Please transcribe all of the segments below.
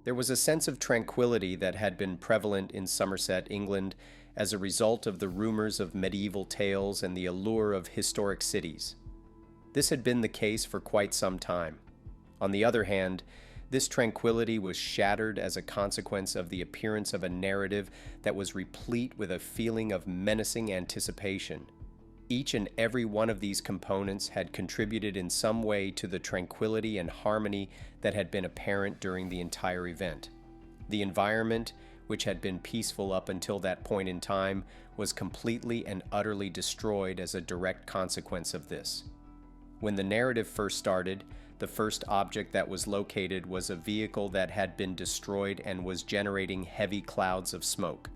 There was a sense of tranquility that had been prevalent in Somerset, England, as a result of the rumors of medieval tales and the allure of historic cities. This had been the case for quite some time. On the other hand, this tranquility was shattered as a consequence of the appearance of a narrative that was replete with a feeling of menacing anticipation. Each and every one of these components had contributed in some way to the tranquility and harmony that had been apparent during the entire event. The environment, which had been peaceful up until that point in time, was completely and utterly destroyed as a direct consequence of this. When the narrative first started, the first object that was located was a vehicle that had been destroyed and was generating heavy clouds of smoke.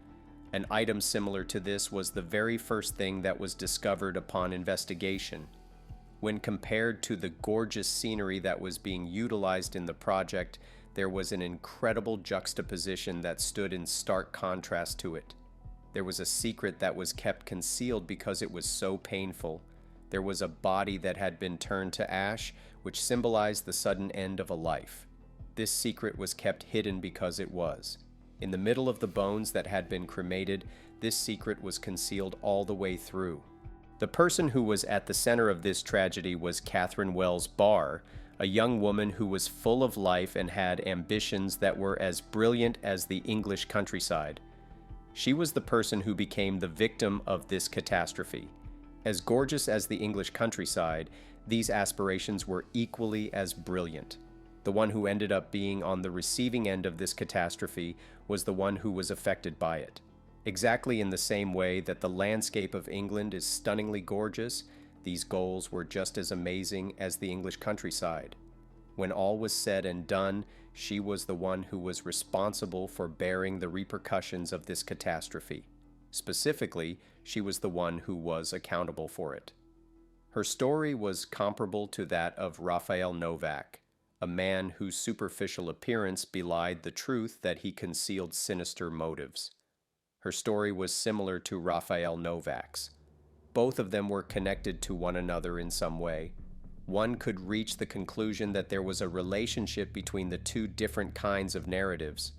An item similar to this was the very first thing that was discovered upon investigation. When compared to the gorgeous scenery that was being utilized in the project, there was an incredible juxtaposition that stood in stark contrast to it. There was a secret that was kept concealed because it was so painful. There was a body that had been turned to ash, which symbolized the sudden end of a life. This secret was kept hidden because it was. In the middle of the bones that had been cremated, this secret was concealed all the way through. The person who was at the center of this tragedy was Catherine Wells Barr, a young woman who was full of life and had ambitions that were as brilliant as the English countryside. She was the person who became the victim of this catastrophe. As gorgeous as the English countryside, these aspirations were equally as brilliant. The one who ended up being on the receiving end of this catastrophe was the one who was affected by it. Exactly in the same way that the landscape of England is stunningly gorgeous, these goals were just as amazing as the English countryside. When all was said and done, she was the one who was responsible for bearing the repercussions of this catastrophe. Specifically, she was the one who was accountable for it. Her story was comparable to that of Raphael Novak, a man whose superficial appearance belied the truth that he concealed sinister motives. Her story was similar to Raphael Novak's. Both of them were connected to one another in some way. One could reach the conclusion that there was a relationship between the two different kinds of narratives.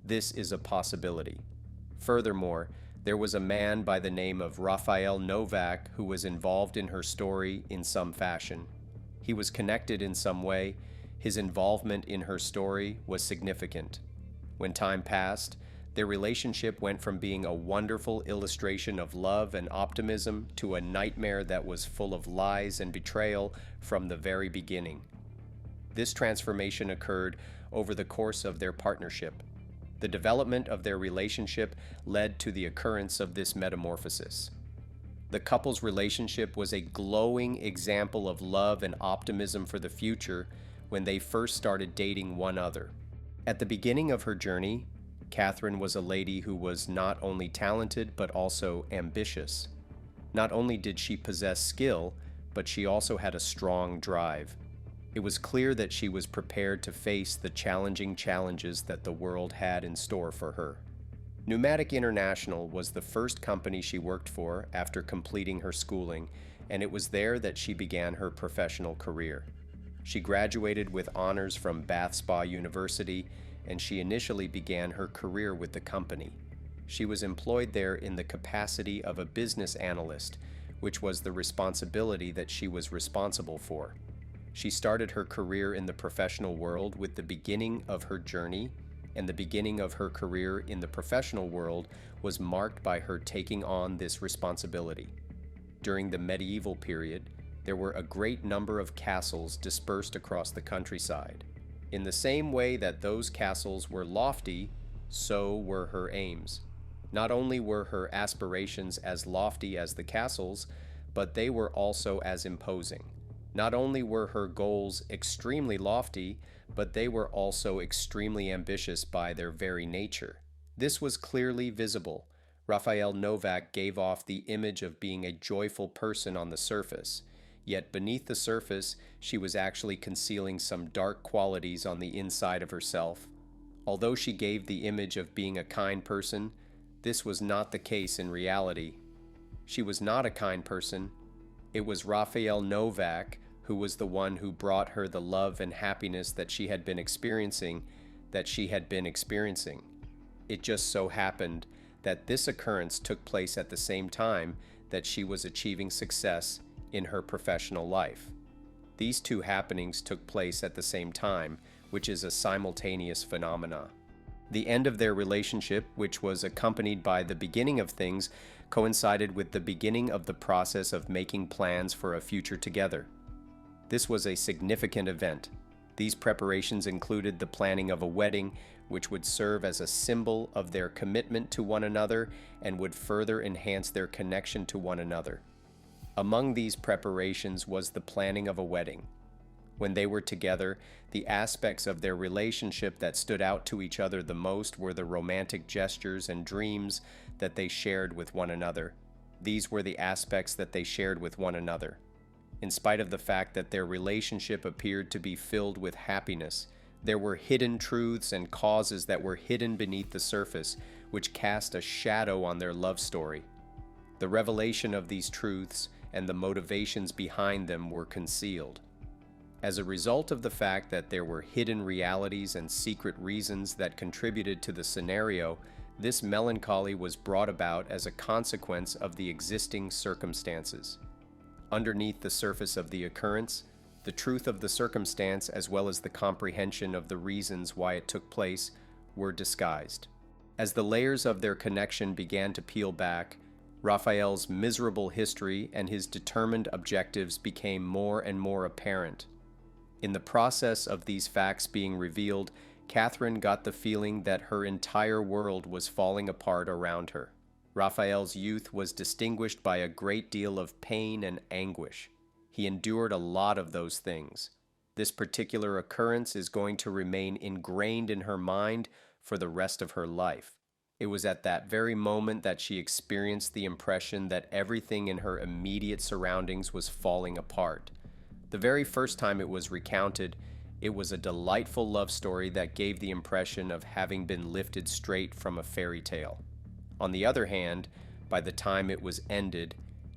This is a possibility. Furthermore, there was a man by the name of Raphael Novak who was involved in her story in some fashion. He was connected in some way. His involvement in her story was significant. When time passed, their relationship went from being a wonderful illustration of love and optimism to a nightmare that was full of lies and betrayal from the very beginning. This transformation occurred over the course of their partnership. The development of their relationship led to the occurrence of this metamorphosis. The couple's relationship was a glowing example of love and optimism for the future when they first started dating one another. At the beginning of her journey, Catherine was a lady who was not only talented but also ambitious. Not only did she possess skill, but she also had a strong drive. It was clear that she was prepared to face the challenging challenges that the world had in store for her. Pneumatic International was the first company she worked for after completing her schooling, and it was there that she began her professional career. She graduated with honors from Bath Spa University, and she initially began her career with the company. She was employed there in the capacity of a business analyst, which was the responsibility that she was responsible for. She started her career in the professional world with the beginning of her journey, and the beginning of her career in the professional world was marked by her taking on this responsibility. During the medieval period, there were a great number of castles dispersed across the countryside. In the same way that those castles were lofty, so were her aims. Not only were her aspirations as lofty as the castles, but they were also as imposing. Not only were her goals extremely lofty, but they were also extremely ambitious by their very nature. This was clearly visible. Raphael Novak gave off the image of being a joyful person on the surface, yet beneath the surface, she was actually concealing some dark qualities on the inside of herself. Although she gave the image of being a kind person, this was not the case in reality. She was not a kind person. It was Raphael Novak who was the one who brought her the love and happiness that she had been experiencing that she had been experiencing. It just so happened that this occurrence took place at the same time that she was achieving success in her professional life. These two happenings took place at the same time, which is a simultaneous phenomena. The end of their relationship, which was accompanied by the beginning of things, coincided with the beginning of the process of making plans for a future together. This was a significant event. These preparations included the planning of a wedding, which would serve as a symbol of their commitment to one another and would further enhance their connection to one another. Among these preparations was the planning of a wedding. When they were together, the aspects of their relationship that stood out to each other the most were the romantic gestures and dreams that they shared with one another. These were the aspects that they shared with one another. In spite of the fact that their relationship appeared to be filled with happiness, there were hidden truths and causes that were hidden beneath the surface, which cast a shadow on their love story. The revelation of these truths and the motivations behind them were concealed. As a result of the fact that there were hidden realities and secret reasons that contributed to the scenario, this melancholy was brought about as a consequence of the existing circumstances. Underneath the surface of the occurrence, the truth of the circumstance as well as the comprehension of the reasons why it took place were disguised. As the layers of their connection began to peel back, Raphael's miserable history and his determined objectives became more and more apparent. In the process of these facts being revealed, Catherine got the feeling that her entire world was falling apart around her. Raphael's youth was distinguished by a great deal of pain and anguish. He endured a lot of those things. This particular occurrence is going to remain ingrained in her mind for the rest of her life. It was at that very moment that she experienced the impression that everything in her immediate surroundings was falling apart. The very first time it was recounted, it was a delightful love story that gave the impression of having been lifted straight from a fairy tale. On the other hand, by the time it was ended,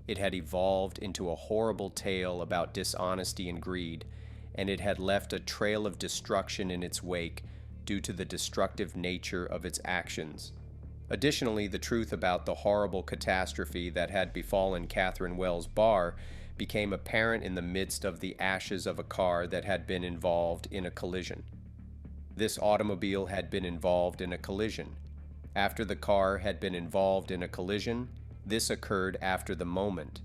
it had evolved into a horrible tale about dishonesty and greed, and it had left a trail of destruction in its wake due to the destructive nature of its actions. Additionally, the truth about the horrible catastrophe that had befallen Catherine Wells Barr became apparent in the midst of the ashes of a car that had been involved in a collision. This automobile had been involved in a collision. After the car had been involved in a collision, this occurred after the moment.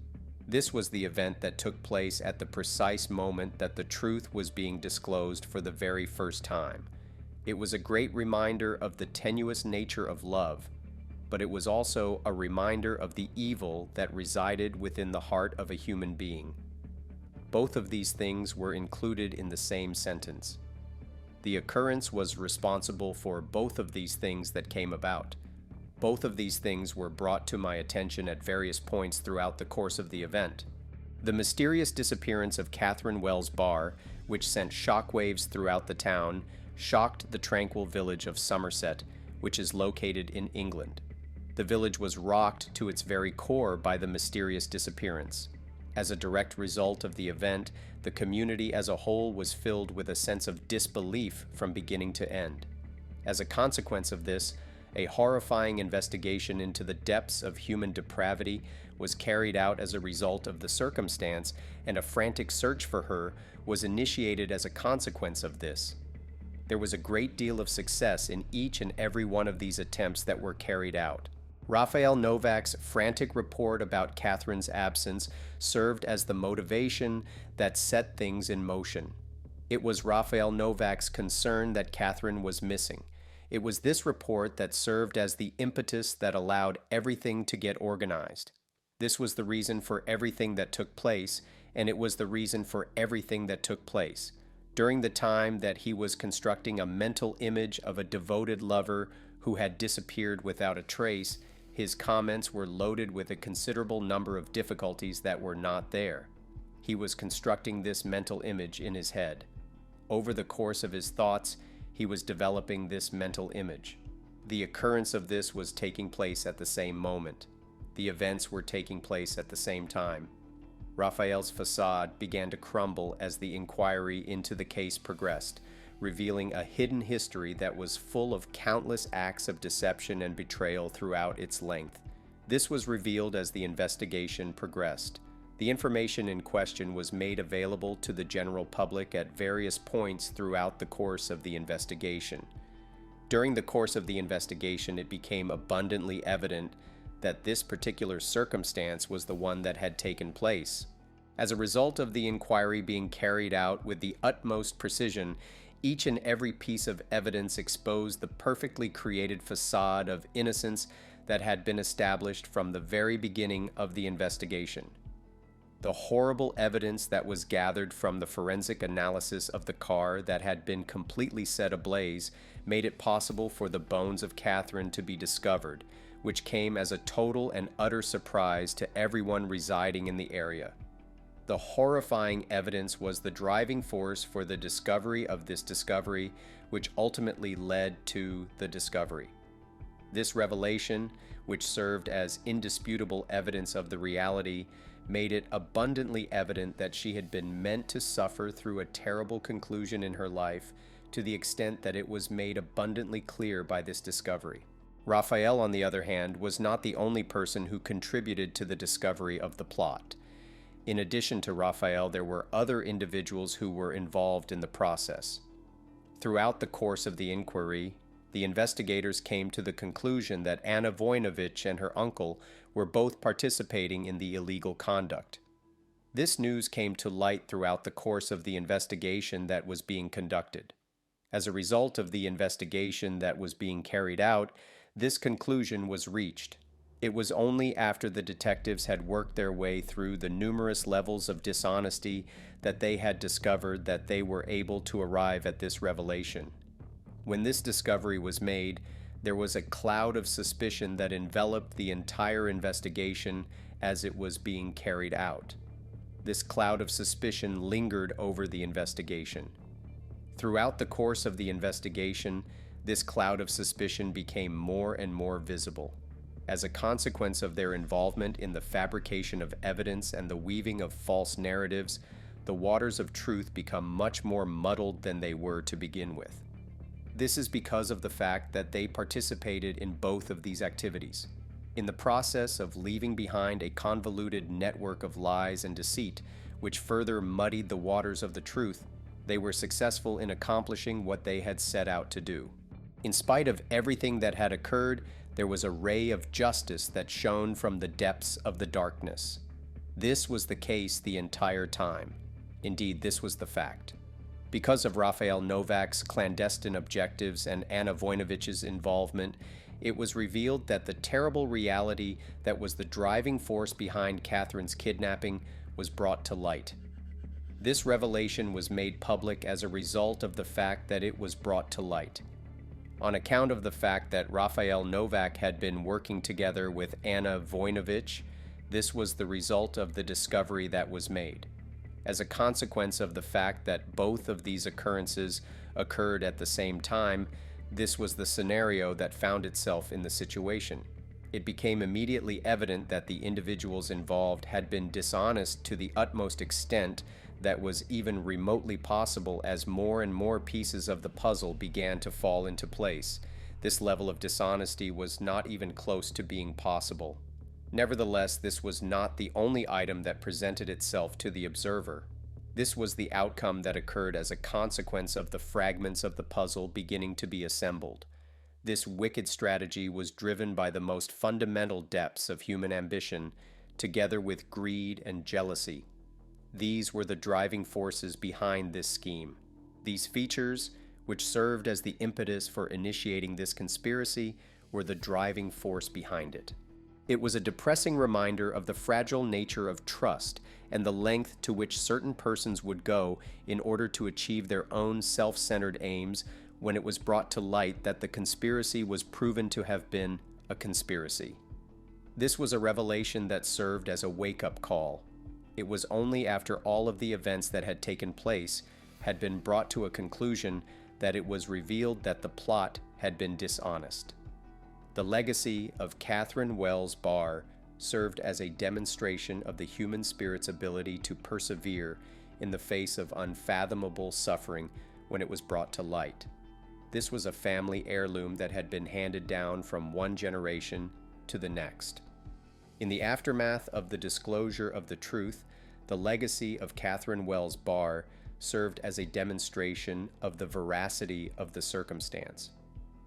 This was the event that took place at the precise moment that the truth was being disclosed for the very first time. It was a great reminder of the tenuous nature of love, but it was also a reminder of the evil that resided within the heart of a human being. Both of these things were included in the same sentence. The occurrence was responsible for both of these things that came about. Both of these things were brought to my attention at various points throughout the course of the event. The mysterious disappearance of Catherine Wells Barr, which sent shockwaves throughout the town, shocked the tranquil village of Somerset, which is located in England. The village was rocked to its very core by the mysterious disappearance. As a direct result of the event, the community as a whole was filled with a sense of disbelief from beginning to end. As a consequence of this, a horrifying investigation into the depths of human depravity was carried out as a result of the circumstance, and a frantic search for her was initiated as a consequence of this. There was a great deal of success in each and every one of these attempts that were carried out. Raphael Novak's frantic report about Catherine's absence served as the motivation that set things in motion. It was Raphael Novak's concern that Catherine was missing. It was this report that served as the impetus that allowed everything to get organized. This was the reason for everything that took place, and it was the reason for everything that took place. During the time that he was constructing a mental image of a devoted lover who had disappeared without a trace, his comments were loaded with a considerable number of difficulties that were not there. He was constructing this mental image in his head. Over the course of his thoughts, he was developing this mental image. The occurrence of this was taking place at the same moment. The events were taking place at the same time. Raphael's facade began to crumble as the inquiry into the case progressed. revealing a hidden history that was full of countless acts of deception and betrayal throughout its length. This was revealed as the investigation progressed. The information in question was made available to the general public at various points throughout the course of the investigation. During the course of the investigation, it became abundantly evident that this particular circumstance was the one that had taken place. As a result of the inquiry being carried out with the utmost precision, each and every piece of evidence exposed the perfectly created facade of innocence that had been established from the very beginning of the investigation. The horrible evidence that was gathered from the forensic analysis of the car that had been completely set ablaze made it possible for the bones of Catherine to be discovered, which came as a total and utter surprise to everyone residing in the area. The horrifying evidence was the driving force for the discovery of this discovery, which ultimately led to the discovery. This revelation, which served as indisputable evidence of the reality, made it abundantly evident that she had been meant to suffer through a terrible conclusion in her life, to the extent that it was made abundantly clear by this discovery. Raphael, on the other hand, was not the only person who contributed to the discovery of the plot. In addition to Raphael, there were other individuals who were involved in the process. Throughout the course of the inquiry, the investigators came to the conclusion that Anna Voinovich and her uncle were both participating in the illegal conduct. This news came to light throughout the course of the investigation that was being conducted. As a result of the investigation that was being carried out, this conclusion was reached. It was only after the detectives had worked their way through the numerous levels of dishonesty that they had discovered that they were able to arrive at this revelation. When this discovery was made, there was a cloud of suspicion that enveloped the entire investigation as it was being carried out. This cloud of suspicion lingered over the investigation. Throughout the course of the investigation, this cloud of suspicion became more and more visible. As a consequence of their involvement in the fabrication of evidence and the weaving of false narratives, the waters of truth become much more muddled than they were to begin with. This is because of the fact that they participated in both of these activities. In the process of leaving behind a convoluted network of lies and deceit, which further muddied the waters of the truth, they were successful in accomplishing what they had set out to do. In spite of everything that had occurred, there was a ray of justice that shone from the depths of the darkness. This was the case the entire time. Indeed, this was the fact. Because of Raphael Novak's clandestine objectives and Anna Voinovich's involvement, it was revealed that the terrible reality that was the driving force behind Catherine's kidnapping was brought to light. This revelation was made public as a result of the fact that it was brought to light. On account of the fact that Raphael Novak had been working together with Anna Voinovich, this was the result of the discovery that was made. As a consequence of the fact that both of these occurrences occurred at the same time, this was the scenario that found itself in the situation. It became immediately evident that the individuals involved had been dishonest to the utmost extent that was even remotely possible as more and more pieces of the puzzle began to fall into place. This level of dishonesty was not even close to being possible. Nevertheless, this was not the only item that presented itself to the observer. This was the outcome that occurred as a consequence of the fragments of the puzzle beginning to be assembled. This wicked strategy was driven by the most fundamental depths of human ambition, together with greed and jealousy. These were the driving forces behind this scheme. These features, which served as the impetus for initiating this conspiracy, were the driving force behind it. It was a depressing reminder of the fragile nature of trust and the length to which certain persons would go in order to achieve their own self-centered aims when it was brought to light that the conspiracy was proven to have been a conspiracy. This was a revelation that served as a wake-up call. It was only after all of the events that had taken place had been brought to a conclusion that it was revealed that the plot had been dishonest. The legacy of Catherine Wells Barr served as a demonstration of the human spirit's ability to persevere in the face of unfathomable suffering when it was brought to light. This was a family heirloom that had been handed down from one generation to the next. In the aftermath of the disclosure of the truth, the legacy of Catherine Wells Barr served as a demonstration of the veracity of the circumstance.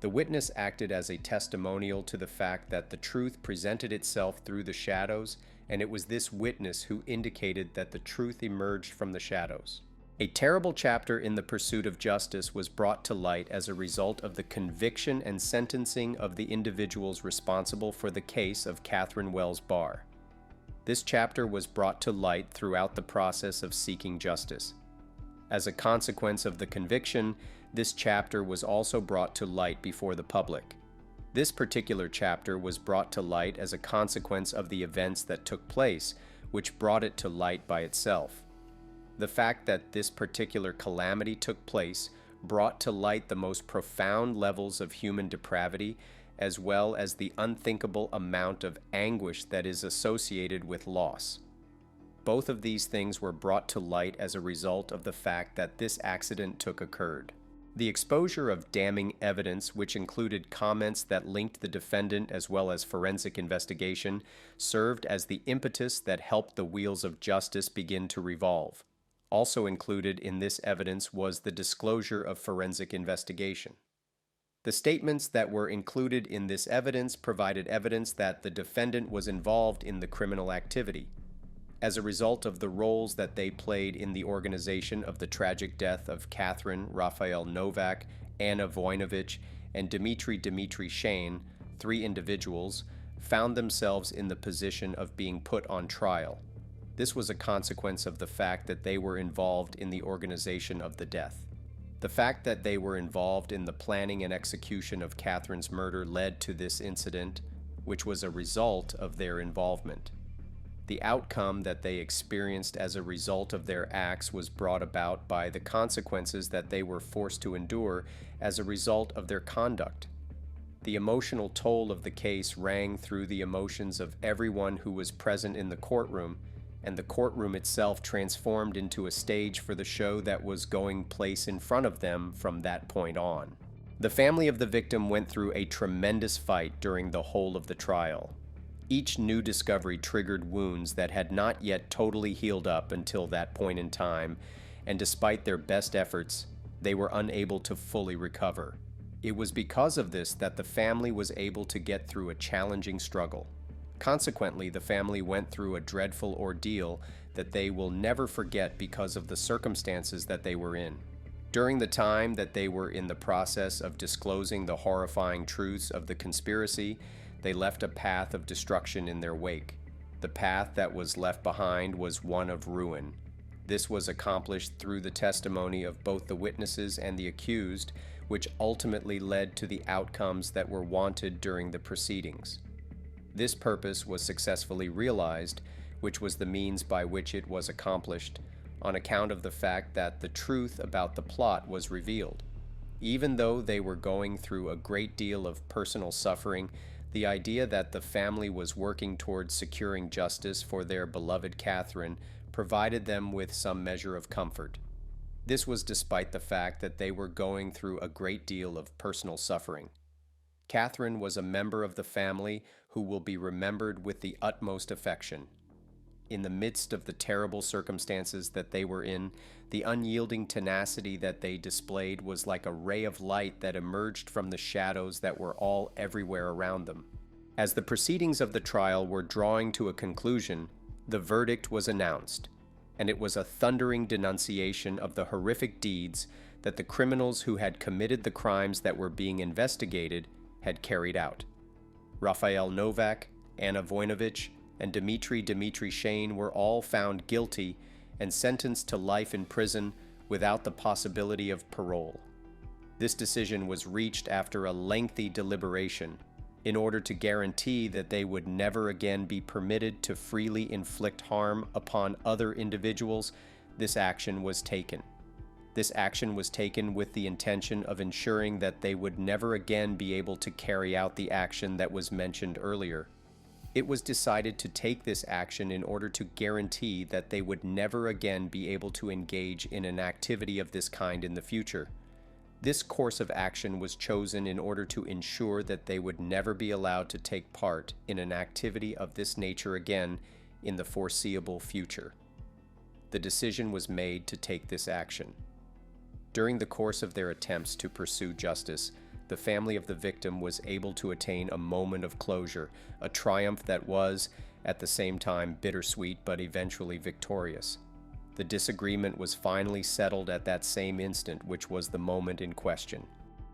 The witness acted as a testimonial to the fact that the truth presented itself through the shadows, and it was this witness who indicated that the truth emerged from the shadows. A terrible chapter in the pursuit of justice was brought to light as a result of the conviction and sentencing of the individuals responsible for the case of Catherine Wells Barr. This chapter was brought to light throughout the process of seeking justice. As a consequence of the conviction, this chapter was also brought to light before the public. This particular chapter was brought to light as a consequence of the events that took place, which brought it to light by itself. The fact that this particular calamity took place brought to light the most profound levels of human depravity, as well as the unthinkable amount of anguish that is associated with loss. Both of these things were brought to light as a result of the fact that this accident occurred. The exposure of damning evidence, which included comments that linked the defendant as well as forensic investigation, served as the impetus that helped the wheels of justice begin to revolve. Also included in this evidence was the disclosure of forensic investigation. The statements that were included in this evidence provided evidence that the defendant was involved in the criminal activity. As a result of the roles that they played in the organization of the tragic death of Catherine Raphael Novak, Anna Voinovich, and Dmitry Shane, 3 individuals, found themselves in the position of being put on trial. This was a consequence of the fact that they were involved in the organization of the death. The fact that they were involved in the planning and execution of Catherine's murder led to this incident, which was a result of their involvement. The outcome that they experienced as a result of their acts was brought about by the consequences that they were forced to endure as a result of their conduct. The emotional toll of the case rang through the emotions of everyone who was present in the courtroom, and the courtroom itself transformed into a stage for the show that was going place in front of them from that point on. The family of the victim went through a tremendous fight during the whole of the trial. Each new discovery triggered wounds that had not yet totally healed up until that point in time, and despite their best efforts, they were unable to fully recover. It was because of this that the family was able to get through a challenging struggle. Consequently, the family went through a dreadful ordeal that they will never forget because of the circumstances that they were in. During the time that they were in the process of disclosing the horrifying truths of the conspiracy, they left a path of destruction in their wake. The path that was left behind was one of ruin. This was accomplished through the testimony of both the witnesses and the accused, which ultimately led to the outcomes that were wanted during the proceedings. This purpose was successfully realized, which was the means by which it was accomplished, on account of the fact that the truth about the plot was revealed. Even though they were going through a great deal of personal suffering, the idea that the family was working towards securing justice for their beloved Catherine provided them with some measure of comfort. This was despite the fact that they were going through a great deal of personal suffering. Catherine was a member of the family who will be remembered with the utmost affection. In the midst of the terrible circumstances that they were in, the unyielding tenacity that they displayed was like a ray of light that emerged from the shadows that were all everywhere around them. As the proceedings of the trial were drawing to a conclusion, the verdict was announced, and it was a thundering denunciation of the horrific deeds that the criminals who had committed the crimes that were being investigated had carried out. Raphael Novak, Anna Voinovich, and Dmitry Shane were all found guilty and sentenced to life in prison without the possibility of parole. This decision was reached after a lengthy deliberation in order to guarantee that they would never again be permitted to freely inflict harm upon other individuals. This action was taken. This action was taken with the intention of ensuring that they would never again be able to carry out the action that was mentioned earlier. It was decided to take this action in order to guarantee that they would never again be able to engage in an activity of this kind in the future. This course of action was chosen in order to ensure that they would never be allowed to take part in an activity of this nature again in the foreseeable future. The decision was made to take this action. During the course of their attempts to pursue justice, the family of the victim was able to attain a moment of closure, a triumph that was, at the same time, bittersweet but eventually victorious. The disagreement was finally settled at that same instant, which was the moment in question.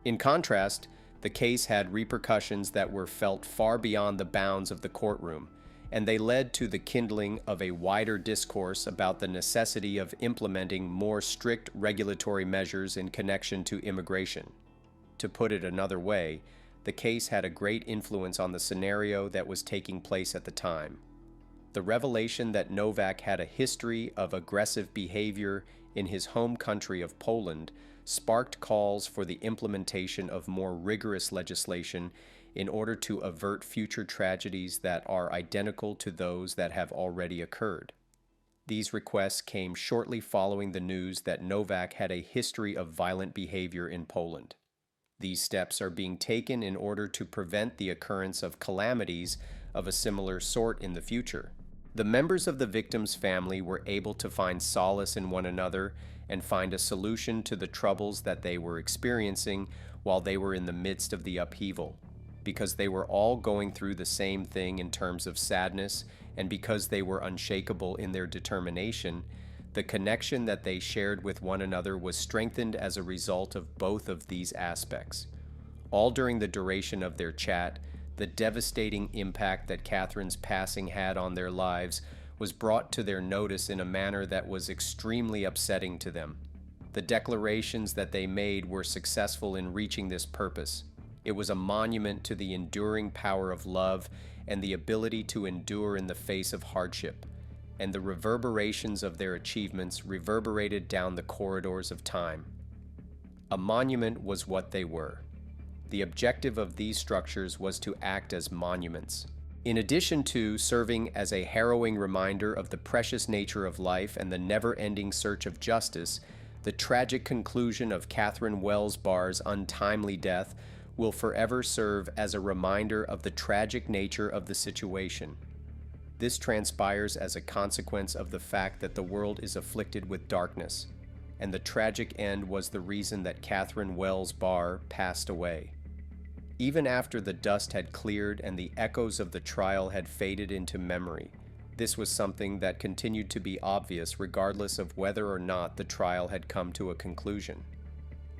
In contrast, the case had repercussions that were felt far beyond the bounds of the courtroom, and they led to the kindling of a wider discourse about the necessity of implementing more strict regulatory measures in connection to immigration. To put it another way, the case had a great influence on the scenario that was taking place at the time. The revelation that Novak had a history of aggressive behavior in his home country of Poland sparked calls for the implementation of more rigorous legislation in order to avert future tragedies that are identical to those that have already occurred. These requests came shortly following the news that Novak had a history of violent behavior in Poland. These steps are being taken in order to prevent the occurrence of calamities of a similar sort in the future. The members of the victim's family were able to find solace in one another and find a solution to the troubles that they were experiencing while they were in the midst of the upheaval. Because they were all going through the same thing in terms of sadness, and because they were unshakable in their determination, the connection that they shared with one another was strengthened as a result of both of these aspects. All during the duration of their chat, the devastating impact that Catherine's passing had on their lives was brought to their notice in a manner that was extremely upsetting to them. The declarations that they made were successful in reaching this purpose. It was a monument to the enduring power of love and the ability to endure in the face of hardship, and the reverberations of their achievements reverberated down the corridors of time. A monument was what they were. The objective of these structures was to act as monuments. In addition to serving as a harrowing reminder of the precious nature of life and the never-ending search of justice, the tragic conclusion of Catherine Wells Barr's untimely death will forever serve as a reminder of the tragic nature of the situation. This transpires as a consequence of the fact that the world is afflicted with darkness, and the tragic end was the reason that Catherine Wells Barr passed away. Even after the dust had cleared and the echoes of the trial had faded into memory, this was something that continued to be obvious regardless of whether or not the trial had come to a conclusion.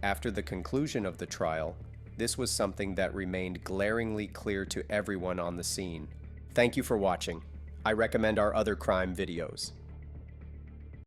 After the conclusion of the trial, this was something that remained glaringly clear to everyone on the scene. Thank you for watching. I recommend our other crime videos.